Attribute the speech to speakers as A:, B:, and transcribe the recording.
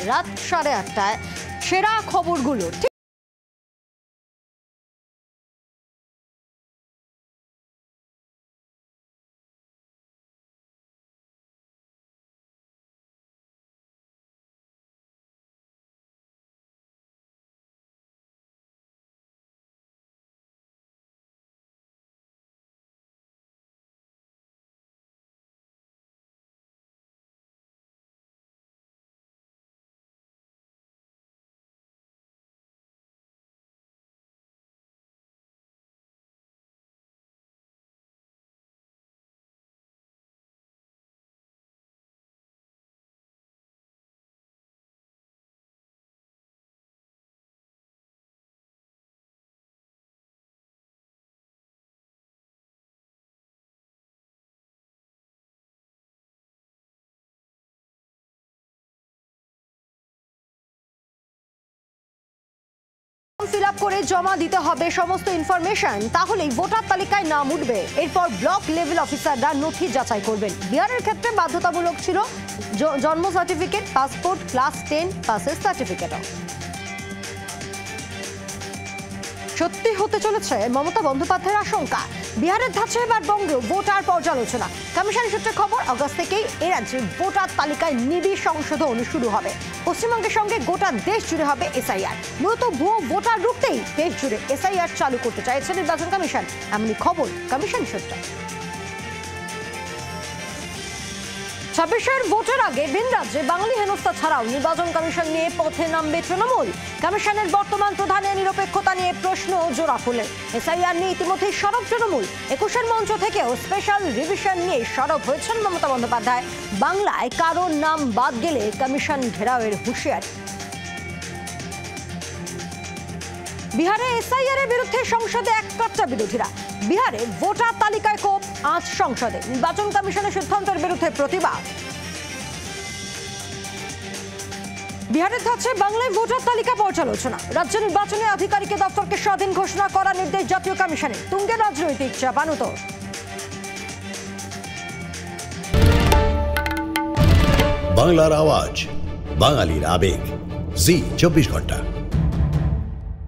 A: রাত 8:30টায় সেরা খবরগুলো। ফিল আপ করে জমা দিতে হবে সমস্ত ইনফরমেশন, তাহলেই ভোটার তালিকায় নাম উঠবে। এরপর ব্লক লেভেল অফিসাররা নথি যাচাই করবেন। বিহারের ক্ষেত্রে বাধ্যতামূলক ছিল জন্ম সার্টিফিকেট, পাসপোর্ট, ক্লাস 10 পাসের সার্টিফিকেটও। সত্যি হতে চলেছে মমতা বন্দ্যোপাধ্যায়ের আশঙ্কা। বিহারের ধাঁচে এবার বঙ্গেও ভোটার পর্যালোচনা। কমিশন সূত্রে খবর, আগস্ট থেকেই এ রাজ্যে ভোটার তালিকায় নিবিড় সংশোধন শুরু হবে। পশ্চিমবঙ্গের সঙ্গে গোটা দেশ জুড়ে হবে এসআইআর। মূলত ভুয়ো ভোটার রুখতেই দেশ জুড়ে এসআইআর চালু করতে চাইছে নির্বাচন কমিশন, এমনই খবর কমিশন সূত্রে। 26-এর ভোটের আগে ভিন রাজ্যে বাঙালি হেনস্থা ছাড়াও নির্বাচন কমিশন নিয়ে পথে নামবে তৃণমূল। কমিশনের বর্তমান প্রধানের নিরপেক্ষতা নিয়ে প্রশ্ন জোড়া ফুলে। এসআইআর নিয়ে ইতিমধ্যেই সরব তৃণমূল। 21-এর মঞ্চ থেকেও স্পেশাল রিভিশন নিয়ে সরব হয়েছেন মমতা বন্দ্যোপাধ্যায়। বাংলায় কারোর নাম বাদ গেলে কমিশন ঘেরাওয়ের হুঁশিয়ারি। বিহারে এসআইআর এর বিরুদ্ধে সংসদে এককাট্টা বিরোধীরা। বিহারে ভোটার তালিকায় কোপ, আজ সংসদে নির্বাচন কমিশনের সিদ্ধান্তের বিরুদ্ধে প্রতিবাদ। বিহারের ধাঁচে বাংলায় ভোটার তালিকা পর্যালোচনা। রাজ্য নির্বাচনী আধিকারিকের দপ্তরকে স্বাধীন ঘোষণা করার নির্দেশ জাতীয় কমিশনের। তুঙ্গে রাজনৈতিক চাপানুতর।
B: বাংলার আওয়াজ, বাঙালির আবেগ, জি 24 ঘন্টা।